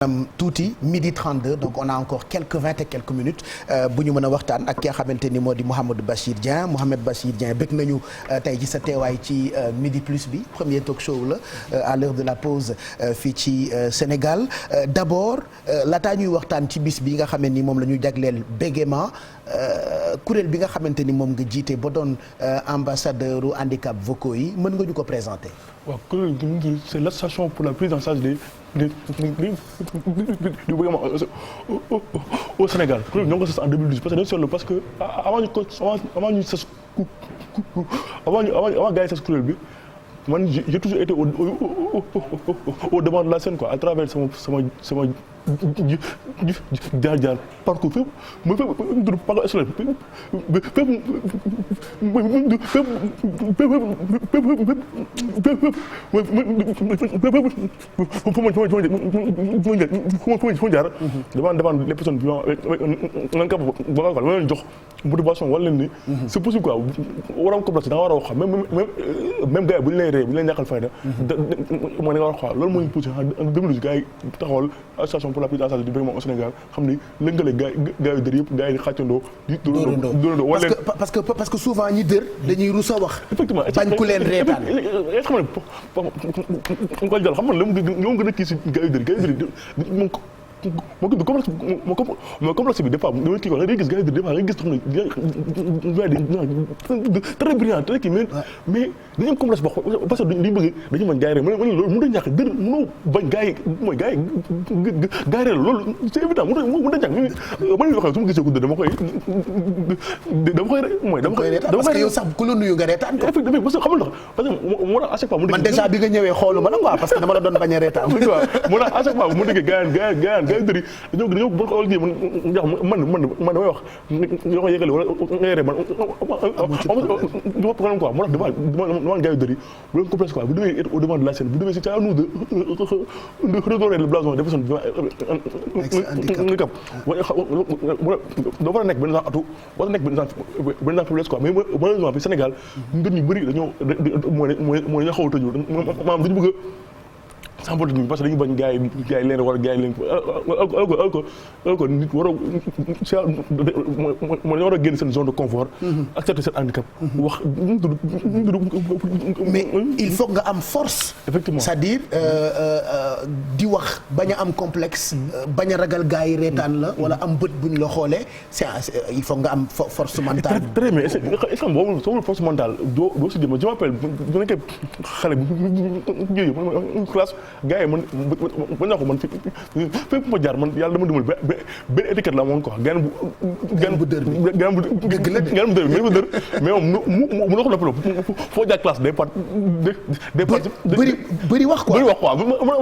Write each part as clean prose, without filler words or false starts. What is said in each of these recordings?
tuuti midi 32 donc on a encore vingt et quelques minutes bu ñu mën a waxtaan ak ki nga xamante ni moo di Mouhamed Bachir Dieng bëgg nañu tey ci sa teewaay ci midi plus bi premier talk show la à l'heure de la pause fii ci Sénégal d'abord laataa ñuy waxtaan ci bis bi nga xam ni moom la ñu jagleel bégaiement kuréel bi nga xamante ni moom nga jiite ba doon ambassadeur u handicap vocaux yi mën nga ñu ko présenter. waaw kuréel gi c'est l'association pour la prise en charge du bégaiement au Sénégal. kuréel ñoo ngi ko sos en 2012 parce que dañu seetlu parce que avant gars yi sos kuréel bi man j'ai toujours été au devant de la scène quoi à travers sama jaar parcours fépp mooy fépp parcours scolaire fu ma jaar devant les personnes vivant avec handicap vocal ma leen jox motivation wala leen ni c'est possible quoi waram complexe da nga war a wax même gars yi bu ñu lay ree bu ñu lay ñàkkal fayda mooy da nga war a wax loolu mooy poussé en 2012 gars yi taxawal association pour la prise en charge du bégaiement au Sénégal xam ni lëngale gars yu dër yëpp gars yi xàccandoo di dóorandoo parce que souvent ñi dër dañuy rus a wax effectivement bañ ku leen reetaan xam ne ko jàll xam nga la mu gën a kii si gars yu dër moo complexe bi des fois dama kii quoi da ngay gis gars yi des fois da ngay gis très brillant très kii mais dañu am complexe boo parce que dañu bëgg dañu mën gars yi rek loolu mënut a ñàkk dër mënoo bañ gars yi mooy gars yi rek loolu c'est évident mënut a ñàkk man waxee su ma gisee ko dër dama koy mooy dama koy parce que yow sax ku la nuyu nga reetaan ko effectivement parce que xamul ndax parce que moo tax à chaque fois man déjà bi nga ñëwee xoolu ma nag quoi parce que dama la doon bañ a reetaan moo tax à chaque fois mu déggee gars yi dëri dañoo ba xool kii man damay wax ñoo ko yëgale wala ngay ree man problème quoi moo tax devant gars yu dëri bu leen complexe quoi bu devez être au devant de la scène bu devez c'est à nous de redorer le blason des personnes handicap doo war a nekk benn atu war a nekk benn faiblesse quoi mais malheureusement fi Sénégal ngën ñu bëri dañoo mooy ñoo xaw a tëju maanaam dañu bëgg sans politique parce que dañu bañ gars yi leen war a gars yi leen ko nit war a moo war a génn seen zone de confort accepter seen handicap wax mais il faut nga am force effectivement c'est-à-dire di wax bañ a am complexe bañ a ragal gars yi reetaan la wala am bët buñ la xoolee c'est il faut nga am force mentale très bien est-ce que boobu soo force mentale doo si jëm je m'appelle bu nekkee xale bu classe gars yi man naa ko man fépp ma jaar man yàlla dama dimbali benn étiquette la amoon quoi gan bu dër mais bu dër mais moom mu na ko noppaloo foo jaar classe day bëri wax quoi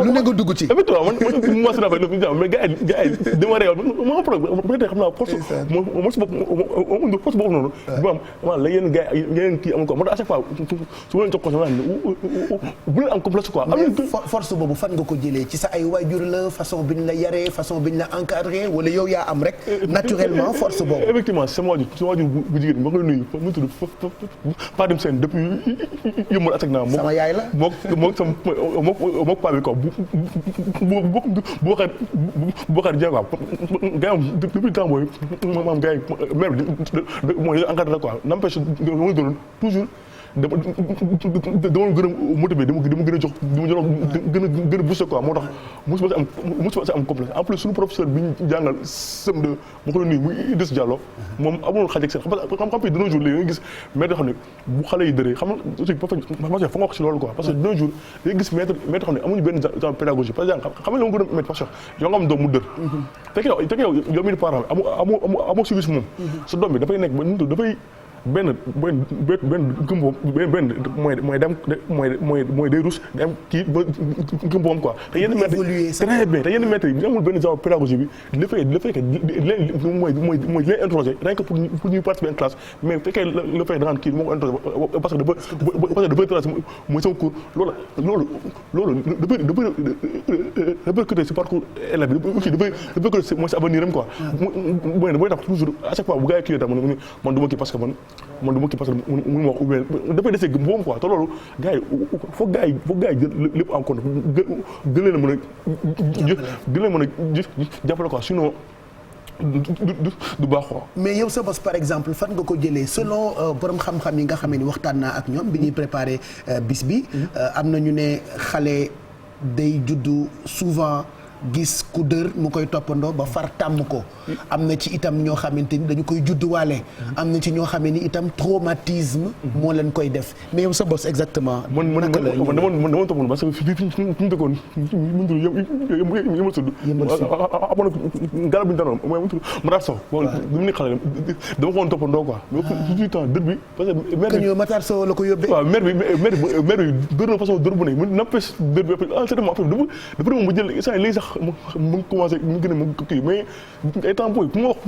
lu ne nga dugg ci effectivement man moi si naa mais gars yi dama réew ma peut-être xam naa force boobu noonu ma la yeneen gars yi yeneen kii amul quoi moo tax à chaque fois su ma leen jox ko sama bu leen am complexe quoi force boobu fan nga ko jëlee ci sa ay waajur la façon bi ñu la yaree façon bi ñu la encadré wala yow yaa am rek naturellement force boobu. effectivement sama waajur bu jigéen ma koy nuyu mu tudd Fadim Sène depuis yëmbal attaque naa. sama yaay la mook paa bi quoi bu waxee Dieng quoi gars yi depuis temps booy maanaam gars yi mère bi mooy encadré quoi n'empêche ma doon toujours. dama gën a motivé dama gën a jox gën a booster quoi moo tax mosuma si am complexe en plus suñu professeur bi ñu jàngal CM2 ma koy nuyu muy Idriss Diallo moom amul xaj ak seen xam fi dina jour léegi nga gis maître xam ne bu xale yi dëree xam nga aussi fa nga wax si loolu quoi parce que dina jour léegi gis maître xam ne amuñu benn genre pédagogie par exemple xam nga la ma gën a métti parce que yow nga am doom mu dër fekk yow mi di parent amoo suivi moom sa doom bi dafay nekk ba dafay benn gëmboom benn mooy day rus day am kii ba gëmboom quoi te yenn maîtres très bien te yenn maîtres yi amul benn genre pédagogie bi le fait que mooy leen introsé rien que pour ñuy participer en classe mais fekkee le fait da ngaan kii moo ko introsé parce que dafa tracé mooy sama cours loolu dafa côté si parcours élève bi aussi dafa côté mooy si avenir am quoi mooy tax toujours à chaque fois bu gars yi kii tam man du ma kii parce que man man du ma kii parce que mënu ma wax ou bien dafay dese moom quoi te loolu gars yi foog gars yi jël lépp en compte gën leen a mën a jàppale quoi sinon du baax quoi. mais yow sa bopp par exemple fan nga ko jëlee selon borom xam-xam yi nga xam ne waxtaan naa ak ñoom bi ñuy préparer bis bi am na ñu ne xale day juddu souvent. gis ku dër mu koy toppandoo ba far tàmm ko am na ci itam ñoo xamante ni dañu koy judduwaale am na ci ñoo xamee ni itam traumatisme moo leen koy def mais yow sa boss exactement man toppandoo parce que fi ñu dëkkoon yëmal tudd amoon na garab bi ñu danoon mooy Matar Sow bi mu nekk xale dama ko woon toppandoo quoi mais temps dër bi parce que mère bi Matar Sow la ko yóbbee waaw mère bi dër na façon dër bu ne mu nappes dër bi après dafa dem mu jël léegi sax mu ngi commencé mu gën a mu kii mais ay temps booy ku ma wax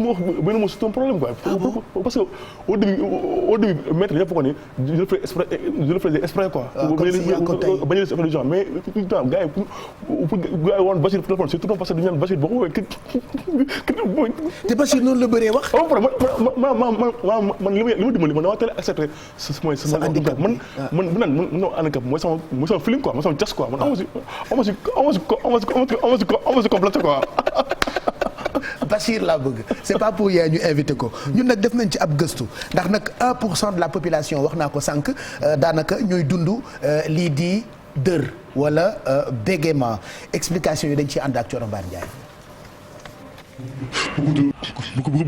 benn mot c'est un problème quoi. parce que au début maître dafa ko ne je le faisais exprès quoi. comme si yaa ko tey bañ a def effet mais tout le temps gars yi pour gars yi woon Bachir téléphone c'est tout le temps parce que dañu naan Bachir boo ko woowee te Bachir noonu la bëree wax. man li ma dimbali man dama teel a accepté mooy sama handicap man bu naan man handicap mooy sama feeling quoi mooy sama jas quoi man amu si complexe quoi. Bachir laa bëgg c'est pas pour yaa ñu invité ko ñun nag def nañ ci ab gëstu ndax nag 1% de la population wax naa ko sànq daanaka ñooy dund lii di dër wala bégaiement explication yi dañ ciy ànd ak Thioro Mbar Ndiaye. beaucoup de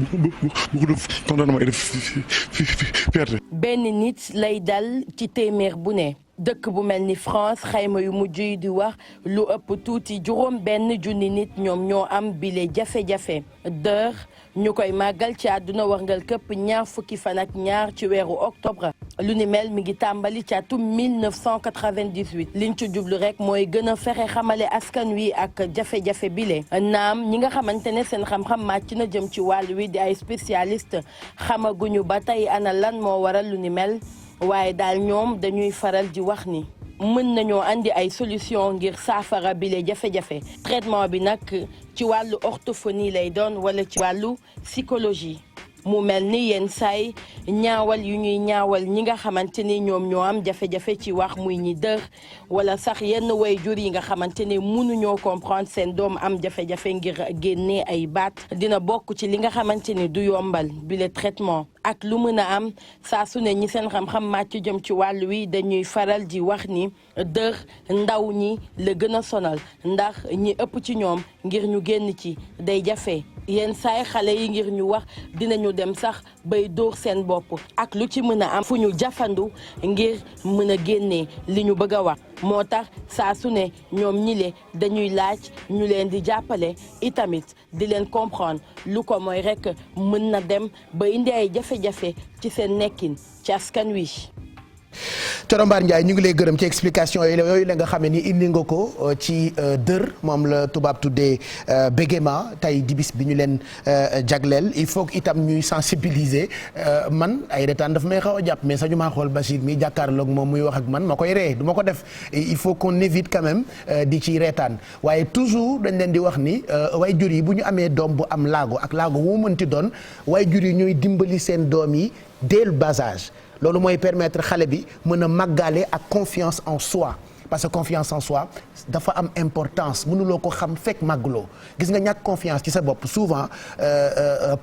contentement et de fierté. benn nit lay dal ci téeméer bu ne. dëkk bu mel ni France xayma yu mujj yi di wax lu ëpp tuuti juróom benn junni nit ñoom ñoo am bile jafe-jafe dër ñu koy màggal ci àdduna warngal këpp ñaar fukki fan ak ñaar ci weeru octobre lu ni mel mi ngi tàmbali ci atum 1998 liñ ci jublu rek mooy gën a fexe xamale askan wi ak jafe-jafe bile naam ñi nga xamante ne seen xam-xam màcc na jëm ci wàll wi di ay spécialiste xamaguñu ba tey ana lan moo waral lu ni mel waaye daal ñoom dañuy faral di wax ni mën nañoo andi ay solution ngir saafara bile jafe-jafe traitement bi nag ci wàllu orthophonie lay doon wala ci wàllu psychologie mu mel ni yenn saay ñaawal yu ñuy ñaawal ñi nga xamante ni ñoom ñoo am jafe-jafe ci wax muy ñi dër wala sax yenn waajur yi nga xamante ni mënuñoo comprendre seen doom am jafe-jafe ngir génnee ay baat dina bokk ci li nga xamante ni du yombal bi le traitement ak lu mën a am saa su ne ñi seen xam-xam màcc jëm ci wàll wi dañuy faral di wax ni dër ndaw ñi la gën a sonal ndax ñi ëpp ci ñoom ngir ñu génn ci day jafe yenn saay xale yi ngir ñu wax dinañu dem sax bay dóor seen bopp ak lu ci mën a am fu ñu jafandu ngir mën a génnee li ñu bëgg a wax moo tax saa su ne ñoom ñile dañuy laaj ñu leen di jàppale itamit di leen comprendre lu ko mooy rekk mën na dem ba indi ay jafe-jafe ci seen nekkin ci askan wi. Thioro Mbar Ndiaye ñu ngi lay gërëm ci explication yooyu la nga xam ne ni indi nga ko ci dër moom la tubaab tuddee bégaiement tey di bis bi ñu leen jagleel il faut que itam ñuy sensibiliser man ay retaan daf may xaw a jàpp mais sañu maa xool Bachir mi jàkkaarloog moom muy wax ak man ma koy ree du ma ko def il faut qu'on évite quand même di ci reetaan waaye toujours dañ leen di wax ni way jur yi bu ñu amee doom bu am laago ak laago wu mënti doon way jur yi ñooy dimbali seen doom yi dès le bas âge loolu mooy permettre xale bi mën a màggaale ak confiance en soi parce que confiance en soi dafa am importance mënuloo ko xam fekk màggloo gis nga ñàkk confiance ci sa bopp souvent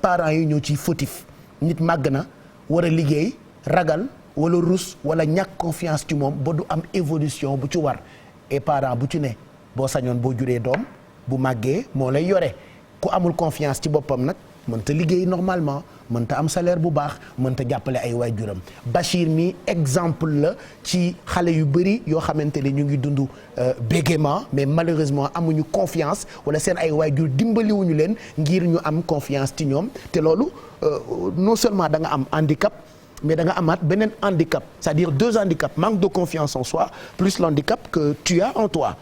parents yi ñoo ciy fautif nit màgg na war a liggéey ragal wala rus wala ñàkk confiance ci moom ba du am évolution bu ci war et parent bu ci ne boo sañoon boo juree doom bu màggee moo lay yore ku amul confiance ci boppam nag mënta liggéey normalement mënta am salaire bu baax mënta jàppale ay waajuram Bachir mi exemple la ci xale yu bëri yoo xamante ne ñu ngi dund bégaiement mais malheureusement amuñu confiance wala seen ay waajur dimbaliwuñu leen ngir ñu am confiance ci ñoom te loolu non seulement da nga am handicap mais da nga amaat beneen handicap c'est-à-dire deux handicaps manque de confiance en soi plus l'handicap que tu as en toi.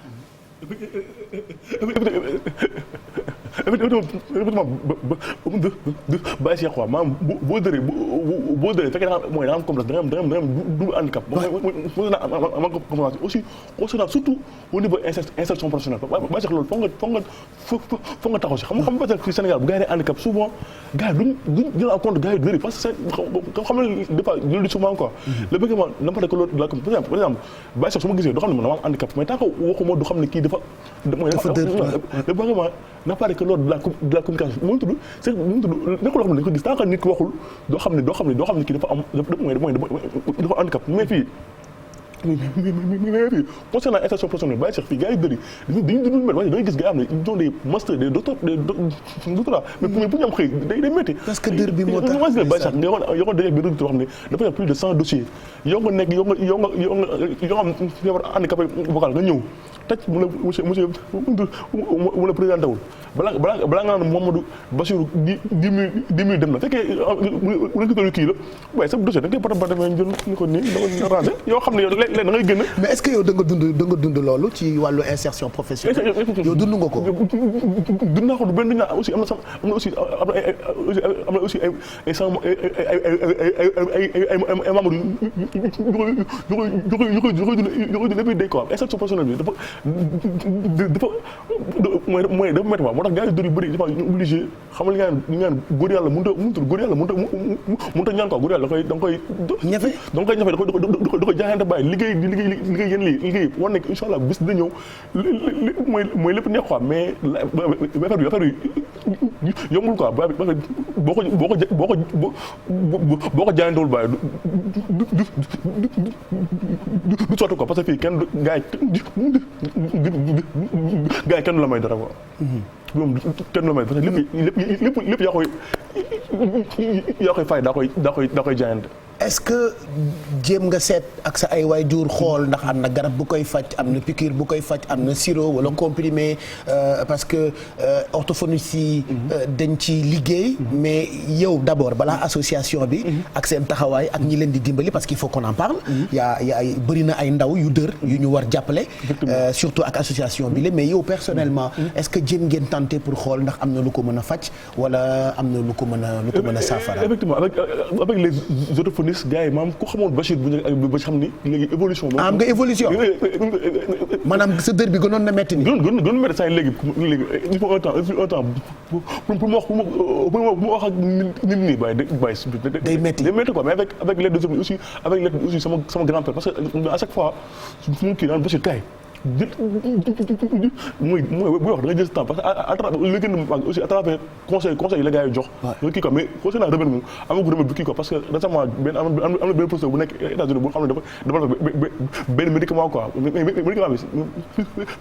effectivement bàyyi Cheikh quoi maanaam boo dëree boo dee fekkee mooy da nga am complexe da nga am double handicap. mos naa am compréhension aussi concernant surtout au niveau insertion professionnelle ba sax loolu foog nga taxaw si xam nga peut-être fii Sénégal bu gars yi ne handicap souvent gars yi duñ jël en compte gars yi bëri parce que xam nga des fois ñu di souvent quoi. le bëgg ma n'importe que loolu par exemple ba sax su ma gisee doo xam ne man dama am handicap mais tant que waxuma du xam ne kii dafa le bëgg ma n'importe que loolu de la communication mu tudd c'est mu tudd nekkul loo xam ne dañ ko gis tant que nit ki waxul doo xam ne kii dafa am dafa handicap mais fii mais fii concernant insertion professionnelle bàyyi sax fii gars yi bëri dañuy dund mel waaye da ngay gis gars am ne ils ont des masters des doctorats mais bu ñu am xëy day métti parce que dër bi moo tax bàyyi sax yoo ko dégg benn xam ne dafa am plus de 100 dossiers yoo nga nekk yoo xam feebar handicapé vocal nga ñëw taj mu la monsieur mu la présenté wul balaa nga naan Mamadou Bassirou 10 minutes dem na fekkee wala kii la waaye sa dossier da ngay pata jël ni ko nii da rangé yoo xam ne yow léegi da ngay génn. mais est-ce que yow da nga dund loolu ci wàllu insertion professionnelle yow dund nga ko. dund naa ko du benn ñaar aussi am na aussi ay sama ay membres yu koy dund depuis day quoi insertion professionnelle bi dafa mooy dafa métti moo tax gars yi dër yu bëri dafa ñu obligé xamal li nga naan góor yàlla mënut a ñaan quoi góor yàlla da nga koy ñafe da koy jaayante bàyyi liggéey yéen liggéey war nekk incha allah bis dina ñëw mooy lépp neex quoi mais affaire yi yombul quoi boo ko jaayantewul bàyyi du sotti quoi parce que fii kenn gars yi kenn du la may dara quoi. moom kenn du la may parce que lépp yaa koy fay daa koy jaayante. est-ce que jéem nga seet ak sa ay waajur xool ndax am na garab bu koy faj am na piqûre bu koy faj am na sirop wala comprimé parce que orthophonistes yi dañ ci liggéey mais yow d'abord balaa association bi ak seen taxawaay ak ñi leen di dimbali parce qu'il faut qu'on en parle yaa bëri na ay ndaw yu dër yu ñu war jàppale surtout ak association bi la mais yow personnellement est-ce que jéem ngeen tenté pour xool ndax am na lu ko mën a faj wala am na lu ko mën a saafara. Effectivement avec les orthophonistes gars yi maam ku xamoon Bachir bu njëkk ak ba xam ni léegi évolution. am nga évolution maanaam sa dër bi gënoon na métti nii. gënoon métti saa yi léegi il faut un temps pour mu wax ak nit ñi day métti quoi mais avec l'aide de aussi avec l'aide aussi sama grand-père parce que à chaque fois su mu kii naan Bachir kaay mooy buy wax da nga jël temps parce que à travers li gën a mag aussi à travers conseil yi la gars yi jox nga kii quoi mais conseil naa remède moom amagu remède bu kii quoi parce que récemment am na benn professeur bu nekk États-Unis bu xam ne dafa développé benn médicament quoi médicament bi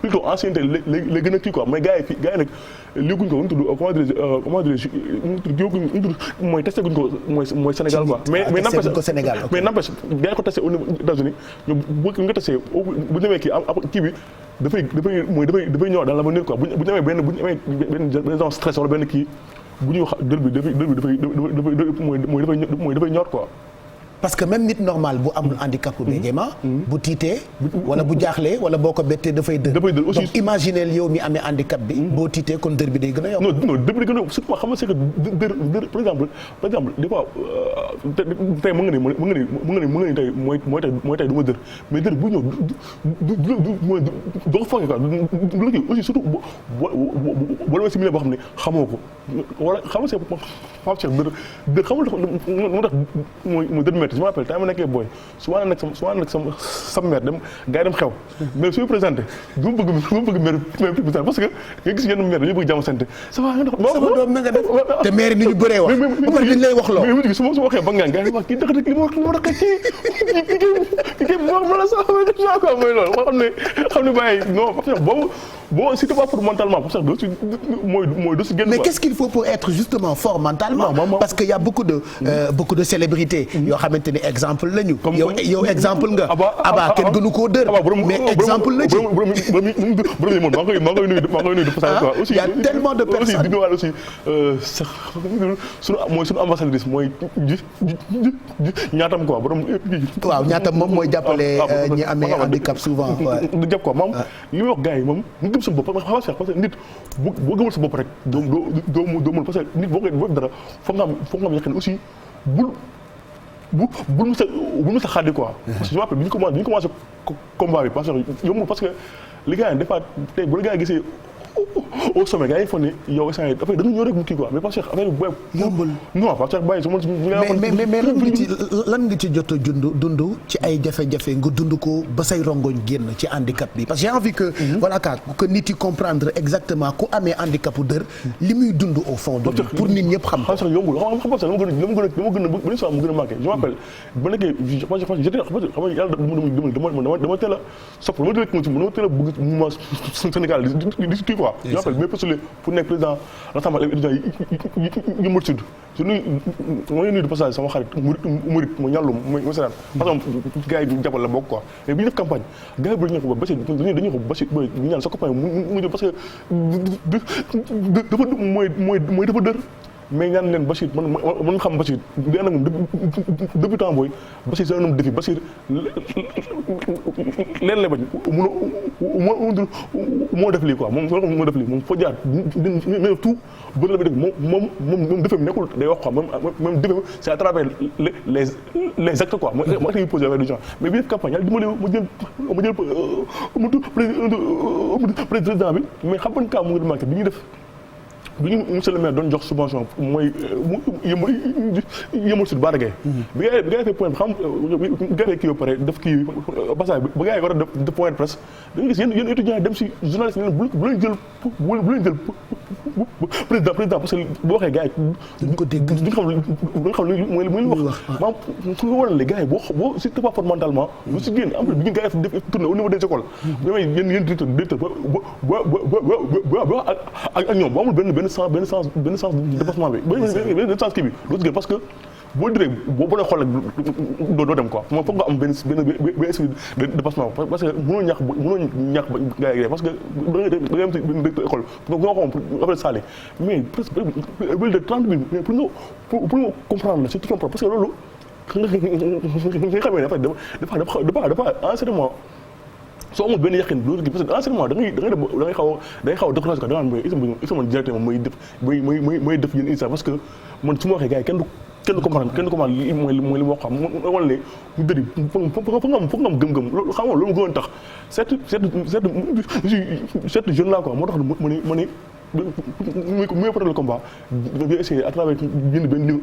plutôt ancienneté la gën a kii quoi mais gars yi nag léeguñ ko ñu tudd comment dirais-je mooy testé guñ ko mooy Sénégal quoi mais n'empêche gars yi ko testé au niveau États-Unis ñu bu nga testé bu demee kii bi dafay ñëw dans l'avenir quoi bu ñu amee benn genre stress wala benn kii bu ñuy wax dër bi dafay ñor quoi. parce que même nit normal bu amul handicap bu bégaiement bu tiitee wala bu jaaxlee wala boo ko bettee dafay dër aussi donc imaginez yow mi amee handicap bi boo tiitee kon dër bi day gën a yokk. non dër bi day gën a yokk surtout xam nga c'est que dër par exemple des fois tey mën nga ni tey mooy tey du ma dër mais dër bu ñëw doo ko foogee quoi du la kii aussi surtout boo demee si milieu boo xam ne xamoo ko wala xam nga c'est dër xamul moo tax mooy dër je me rappelle temps ma nekkee booy su ma nekk sama mère dem gars yi dem xew mais su ma présenté du ma bëgg mère parce que nga gis yenn mère dañu bëgg jàmm sant ça va nga sama doom na nga def te mère ni ñu bëree wax ba pare dañ lay wax loo mais su ma waxee ba ngaan gars yi wax kii dëkk dëkk li ma wax kii ma la sax quoi mooy loolu xam ne bàyyi non bon si c'est pas pour mentalement pour ça doo si mooy doo si génn. Mais qu'est-ce qu'il faut pour être justement fort mentalement? Parce que y a beaucoup de célébrités yoo xamante ni exemple lañu. yow exemple nga. Abba kenn gënu koo dër. mais exemple la ci. maa ngi koy nuyu de passage quoi. aussi y a tellement de personnes aussi di nuyuwaale aussi sax sunu ambassadrice mooy ñaatam quoi borom. waaw ñaatam moom mooy jàppale ñi amee handicap souvent. du jàpp quoi moom li muy wax gars yi moom. gëm sa bopp parce que nit boo gëmul sa bopp rek doo mën parce que nit boo koy dara foog nga am yaqin aussi bul bu mu sa xaddi quoi. parce que je me rappelle bi ñu commencé combat bi parce que li gars yi des fois tey bu la gars yi gisee au sommet gars yi foog ne yow instant yii dafay da nga ñëw rek mu kii quoi mais parce que affaire bi yombul non parce que bàyyi su ma. mais lan nga ci jot a dund ci ay jafe-jafe nga dund ko ba say rongoñ génn ci handicap bi parce que j'ai envie que voilà que nit yi comprendre exactement ku amee handicapu dër li muy dund au fond de pour nit ñëpp xam ko. xam sax yombul xam nga dama gën a marqué je m'appelle ba nekkee dama teel a sopp dama teel a bëgg mouvement Sénégal di kii quoi je m'appelle mais postulé pour nekk président l'ensemble étudiants yi Mbour Sud su nuyu ma nuyu de passage sama xarit murit mu ñàllum mu seraan parce que gars yi jàppal la bokk quoi mais bi ñu def campagne gars yi bëri ñu ko ba Bachir dañuy ko Bachir ñu ñaan sa copain mu jël parce que dafa mooy dafa dër mais ñaan leen Bachir man xam Bachir di ànd ak moom depuis temps booy Bachir c'est un homme de défi Bachir leen la bañ moo def lii quoi moo def lii moom foo jaar dina tout bëri la bi def moom defam nekkul day wax quoi même defam c'est à travers les actes quoi mooy actes yi posé avec des gens mais bi def campagne yàlla dimbali ma jël président bi mais xam nga mu ngi manqué bi ñuy def bi ñu monsieur le maire doon jox subvention mooy yëmal sud Bara Gaye bi nga defee point xam nga defee kii ba pare def kii passage ba gars yi war a def point de presse da nga gis yéen étudiants dem si journaliste ne bu leen jël président parce que boo waxee gars yi duñ ko dégg duñ xam lu mooy wax maanaam su nga waral les gars yi boo si t'es pas fort mentalement lu si génn am na bi ñu gars yi def tournée au niveau des écoles yéen directeur ak ñoom boo amul benn sens de dépassement bi benn sens kii bi doo gën parce que boo diree boo nee xool ak doo dem quoi moom foog nga am benn esprit de dépassement parce que mënoo ñàkk gars yi parce que da ngay am si benn école nga xam après sali mais presque de 30 minutes mais pour nga comprendre la c'est tout parce que loolu nga xamee ne après dafa enseignement soo amul benn yaqin loolu parce que enseignement da ngay xaw a découragé quoi da nga naan mooy directement mooy def yéen insa parce que man su ma waxee gars yi kenn du comprendre li mooy li ma wax xam wala ne mu dëri foog nga am gëm-gëm loolu xam nga loolu ma gënoon tax cette jeune là quoi moo tax ma ne muy porter le combat bi essayé à travers benn livre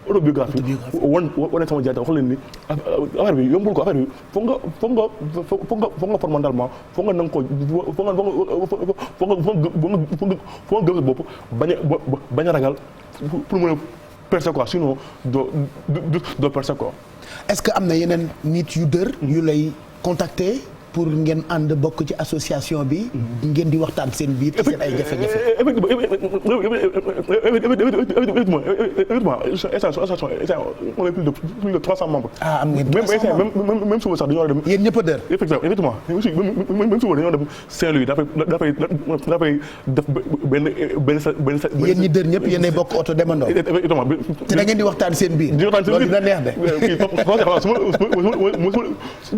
autobiographie wane sama jaata wax leen ni affaire bi yombul ko affaire bi foog nga fondamentalement foog nga nang ko foog nga gëm bopp bañ a ragal pour mën a percer quoi sinon doo percer quoi. est-ce que am na yeneen nit yu dër yu lay contacter pour ngeen ànd bokk ci association bi ngeen di waxtaan seen biir ci seen ay jafe-jafe. effectivement on est plus de 300 membres. ah am ngeen 300 membres même suba sax dañoo war a dem. yéen ñëpp a dër. effectivement même suba dañoo dem Saint-Louis dafay def benn. yéen ñi dër ñëpp yéenay bokk oto demandoo. effectivement te da ngeen di waxtaan seen biir. loolu dina neex de.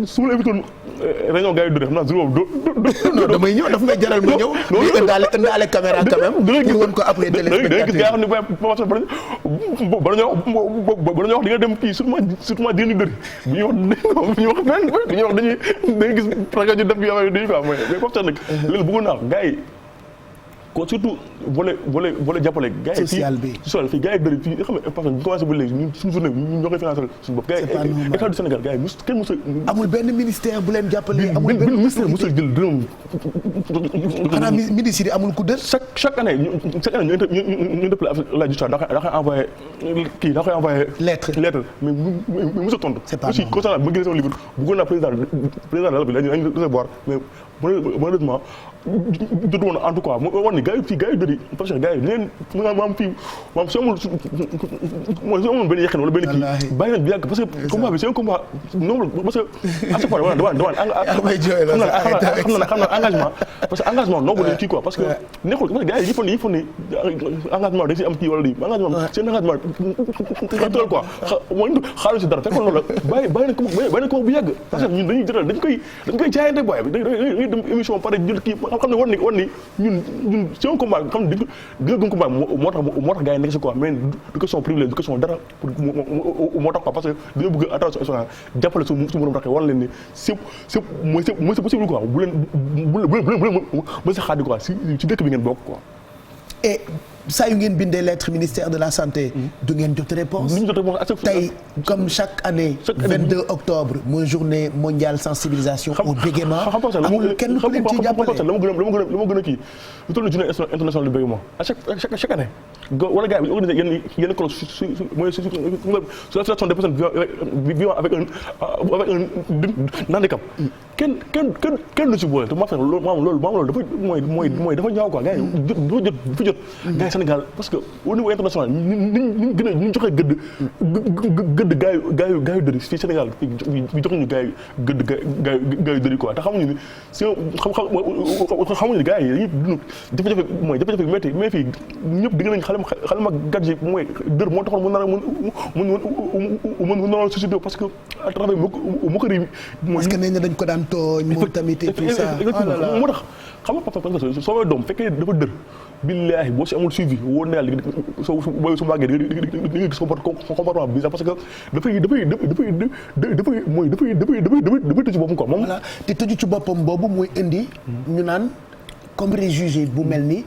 su ma la invité réunion gars yi du def xam naa jour boobu non damay ñëw daf may jaral ma ñëw. di ëndaale caméra quand même. pour woon ko après téléspectateur gis gars xam ne ba dañoo wax di nga dem kii surtout diini dëri bu ñuy wax fenn bu ñuy wax dañuy gis rajo ñu def yow dañuy quoi mais foofu sax nag léegi bëggoon naa gars yi ko surtout volet jàppale gars yi social bi social fii gars yi bëri fii nga xam ne parce que ñu commencé ba léegi ñun suñu journée ñun ñoo koy financé suñu bopp gars yi état du Sénégal gars yi kenn mosul amul benn ministère bu leen jàppale amul benn ministère mosul jël dërëm xanaa ministre yi amul ku dër chaque année ñu def la justice daa koy envoyé kii daa koy envoyé lettre mais mosul tontu aussi concernant ma gis sama livre bëggoon naa président de la République dañu recevoir mais malheureusement jotu woon en tout cas mu war ni gars yi bëri parce que gars yi leen maam fii maam soo amul benn yaqin wala benn kii bàyyi nañ bi yàgg parce que combat bi c'est un combat noble parce que à chaque fois xam na engagement parce que engagement noble lañ kii quoi parce que nekkul parce que gars yi yi foog ni engagement dañ si am kii wala lii engagement c'est un engagement tool quoi xaalu si dara fekkoon loolu la bàyyi nañ ko bu yàgg parce que ñun dañ koy jaayante booy bi dem émission pare jël kii xam ne war ni ñun c'est un combat xam ne di nga gëm combat moo tax gars yi nekk si quoi mais du question privilège du question dara moo tax quoi parce que dañoo bëgg attention jàppale su borom taxee war leen ni c'est possible quoi bu leen mën si xaadi quoi si dëkk bi ngeen bokk quoi. et saa yu ngeen bindee lettre ministère de la santé. du ngeen jot réponse tey comme chaque année. 22 octobre mooy journée mondiale sensibilisation au bégaiement. amul kenn ku leen ci jàppale la ma gën a kii lu toll journée internationale du bégaiement à chaque année. wala gars yi organisé yenn colloque mooy sur la situation des personnes vivant avec un handicap. kenn du si boole te maa fekk loolu dafa mooy dafa ñaaw quoi gars yi dafa jot gars yi Sénégal parce que au niveau international ñu gën a ñu joxe gëdd gars yu dëri fii Sénégal fii joxuñu gars yu gëdd dëri quoi te xamuñu ni si xamuñu ni gars yi dañuy dund jafe-jafe métti mais fii ñëpp di nga nañ xale ma gàtt yi mooy dër moo taxoon mu nar a société parce que à travers mu ko ri parce que nee na dañ ko daan tooñ moom tamit et tout ça moo tax xam nga parce que soo may doom fekkee dafa dër billaahi boo si amul suivi wóor na yàlla su màggee di nga gis comportement bi parce que dafay tëju ci boppam quoi moom. voilà te tëju ci boppam boobu mooy indi ñu naan comme préjugé bu mel ni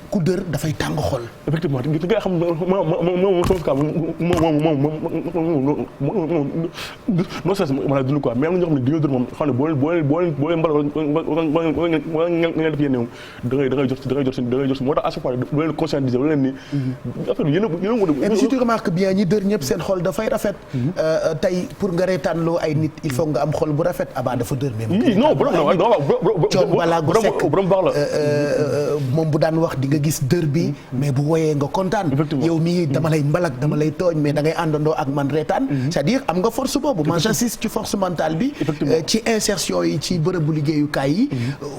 ku dër dafay tàng xol. effectivement gis nga xam moom sama cas non stress ma la dund quoi mais am na ñoo xam ne di nga dër moom xam ne boo leen mbal wala ngeen def yenn da ngay jot moo tax à chaque fois bu leen conscientiser wala leen ni affaire bi yéen a et si tu remarques bien ñi dër ñëpp seen xol dafay rafet. tey pour nga reetaanloo ay nit il faut nga am xol bu rafet Abba dafa dër même. non Thione Ballago Seck moom bu daan wax di nga gis dër bi mais bu woyee nga kontaan yow mii dama lay mbalak dama lay tooñ mais da ngay àndandoo ak man reetaan c'est-à-dire am nga force boobu man j'insiste ci force mentale bi ci insertion yi ci bërëbu liggéeyukaay yi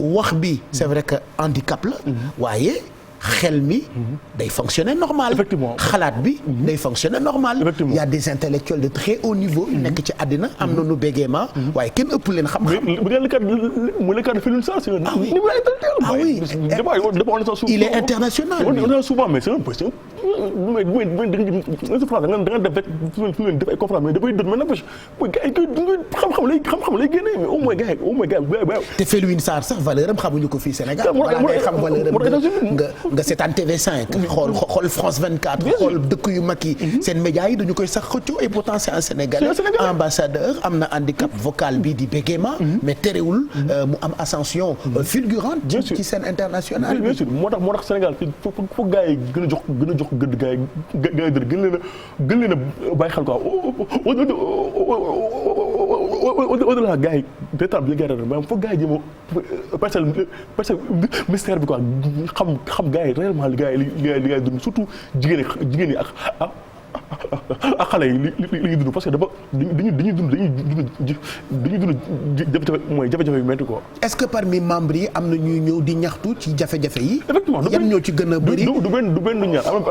wax bi c'est vrai que handicap la waaye xel mi day fonctionner normal xalaat bi day fonctionner normal il y a des intellectuels de très haut niveau yu nekk ci àddina am na nu bégaiement waaye kenn ëpp leen xam-xam le cas de Felwine Sarr c'est un niveau intellectuel il est international on est souvent mais c'est un peu da nga def rek fu leen def ay conférence mais dafay dët mais n'empêche gars yi xam-xam lay génne mais au moins gars yi te Felwine Sarr sax valeur am xamuñu ko fii Sénégal wala ngay xam valeur am nga seetaan TV5 xool France 24 xool dëkk yu mag yi seen médias yi dañu koy sax xëccoo et pourtant c'est un Sénégalais ambassadeur am na handicap vocal bi di bégaiement mais terewul mu am ascension fulgurante ci scène internationale bien sûr moo tax Sénégal foog gars yi gën a jox gëdd gars yi dër gën leen a bàyyi xel quoi au-delà gars yi détail bi gars yi mais foog gars yi jéem a parce que mystère bi quoi xam gars yi réellement li gars yi dund surtout jigéen yi ak xale yi li ñuy dund parce que dañuy dund jafe-jafe yu métti quoi. est-ce que parmi membres yi am na ñuy ñëw di ñaxtu ci jafe-jafe yi. effectivement yan ñoo ci gën a bëri. du benn du ñaar am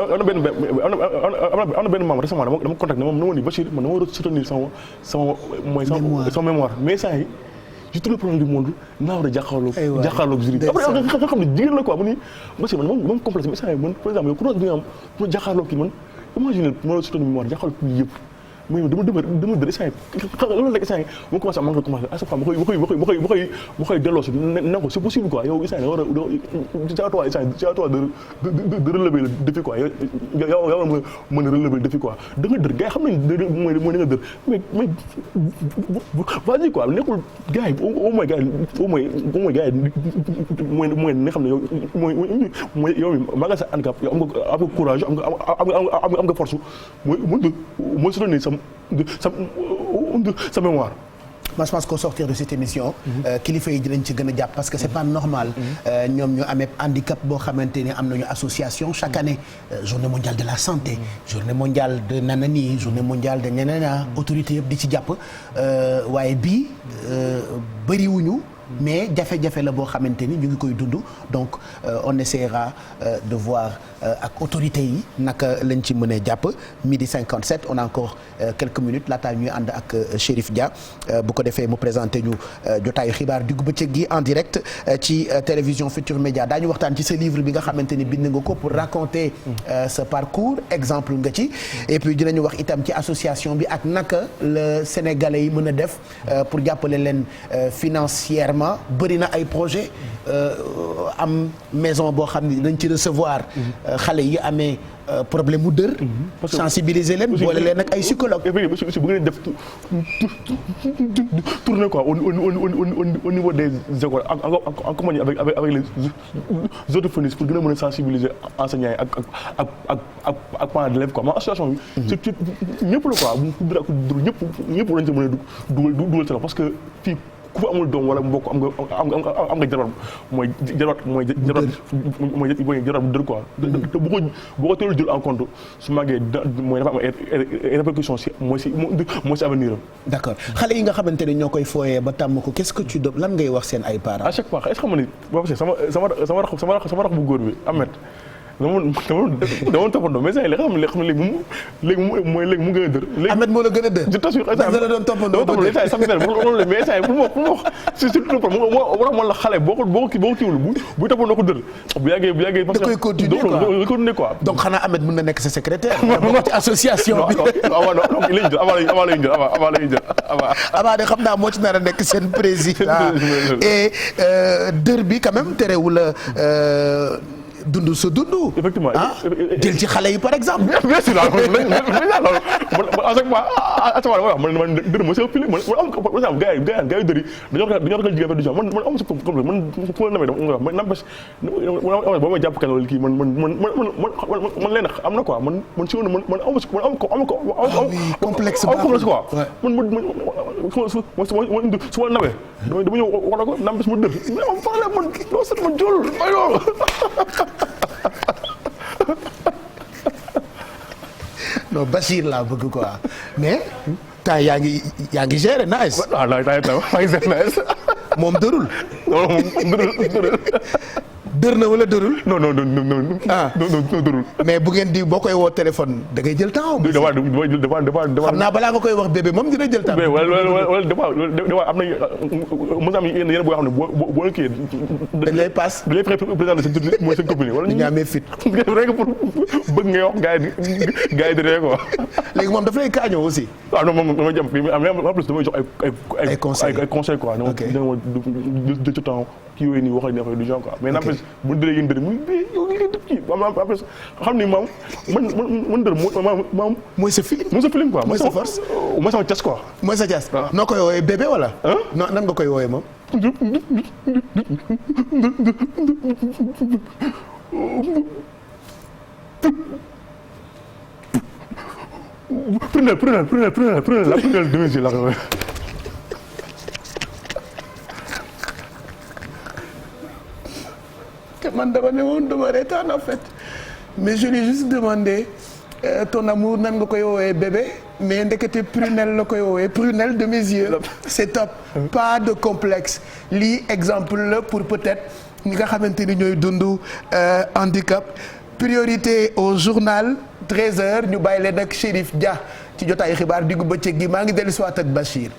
na benn membre récemment dama contacté moom na ma ni Bachir man dama war a soutenir sama mémoire mais saa yi ci tout le problème du monde naa war a jàkkaarloog jury après nga xam ne jigéen la quoi mu ni Bachir man moom complexe mais saa yi man par exemple yow courage bi nga am pour jàkkaarloog kii man imagine ma la soutenir mémoire jàkkaarloog kii yëpp muy dama dër essai loolu la essai mu commencé am commencé à chaque fois ma koy delloo si na ko c'est possible quoi yow essai nga war a c'est à toi essai c'est à toi de relever le défi quoi yow mën a relever le défi quoi da nga dër gars yi xam nañ mooy da nga dër mais vas-y quoi nekkul gars yi au moins gars yi mooy nga xam ne yow mooy yow maa nga sa handicap yow am nga courage am nga force mooy soutenir sa mémoire. Moi je pense qu'au sortir de cette émission kilifa yi dinañ ci gën a jàpp parce que c'est pas normal ñoom ñu amee handicap boo xamante ni am nañu association chaque année journée mondiale de la santé journée mondiale de nanani journée mondiale de ñeneen autorité yëpp di ci jàpp waaye bii bëriwuñu mais jafe-jafe la boo xamante ni ñu ngi koy dund donc on essaiera de voir ak autorités yi naka lañ ci mënee jàpp. midi 57 on a encore quelques minutes laataa ñuy ànd ak Chérif Dia bu ko defee mu présenté ñu jotaayu xibaar diggu bëccëg gi en direct ci télévision Futur Média daañu waxtaan ci sa livre bi nga xamante ni bind nga ko pour raconter ce parcours exemple nga ci et puis dinañu wax itam ci association bi ak naka la sénégalais yi mën a def pour jàppale leen financièrement bëri na ay projet am maison boo xam ni dañ ci recevoir xale yi amee problème mu dër. sensibiliser leen boole leen ak ay psychologue. aussi bu ngeen def tourner quoi au niveau des écoles en compagnie avec les orthophonistes pour gën a mën a sensibiliser enseignants yi ak parents d'élèves quoi ma association bi. surtout ñëpp la quoi ñëpp lañ ci mën a dugal parce que fii. ku fa amul doom wala mbokk am nga jabar mooy jabar bu dër quoi. te bu ko teelul jël en compte su màggee mooy dafa am ay répercussions mooy si avenir am. d'accord xale yi nga xamante ne ñoo koy fooyee ba tàmm ko qu'est-ce que tu dois lan ngay wax seen ay parents. à chaque fois est-ce que xam nga ni boo ko sama rax bu góor bi Ahmed. dama toppandoo mais léegi xam ne léegi mu gën a dër. Ahmed moo la gën a dër. je t'assure da la doon toppandoo dama toppandoo mais pour mu wax surtout la xale boo ko kiiwul bu toppandoo ko dër bu yàggee da koy continuer quoi donc xanaa Ahmed mën na nekk sa secrétaire. ci association bi avant la ñuy jël avant de xam naa moo ci nar a nekk seen président et dër bi quand même terewul dundu sa dundu. effectivement jël ci xale yi par exemple. bien sûr loolu à chaque fois man dër ma sa pili man am par exemple gars yi dër yi dañoo ragal jigéen du genre man am sa problème man fu ma namee dama man n'empêche boo may jàpp kan wala kii man leen am na quoi man si woon man am ko complexe quoi man su ma nawee dama ñëw wax na ko n'empêche mu dër mais am problème man loo set man jool ay loolu non Bachir laa bëgg quoi mais temps yaa ngi gérer nice. waaw maa ngi gérer nice. moom dërul. dërul. dër na wala dërul. non dërul. mais bu ngeen di boo koy woo téléphone da ngay jël temps. xam naa balaa nga koy wax bébé moom dina jël temps. wala dafa am na mos am yenn boo xam ne boo kii. dañ lay paas. dañ lay présenté seen tur mooy seen copine wala. ñu amee fit. rek pour bëgg ngay wax gars yi di ree quoi. léegi moom daf lay kaañoo aussi. waaw non moom damay jàpp en plus damay jox ay conseils quoi. ok de tout temps kii yooyu nii waxal ni affaire du genre quoi mais n'empêche bu ñu dëree yéen dëree muy bii yow ngi def kii après xam ni maam man dër maam mooy sa film mooy sa film quoi mooy sa force mooy sama cas quoi mooy sa cas noo koy woowee bébé wala non nan nga koy woowee moom prenez la prunelle de mesure la ko man dama ne woon dama reetaan en fait mais je lui ai juste demandé ton amour nan nga koy woowee bébé mais ndekete prunelle la koy woowee prunelle de mes yeux c'est top pas de complexe lii exemple la pour peut-être ñi nga xamante ni ñooy dund handicap priorité au journal 13h ñu bàyyi leen ak Chérif Dia ci jotaayu xibaar diggu bëccëg gi maa ngi dellu si waat ak Bachir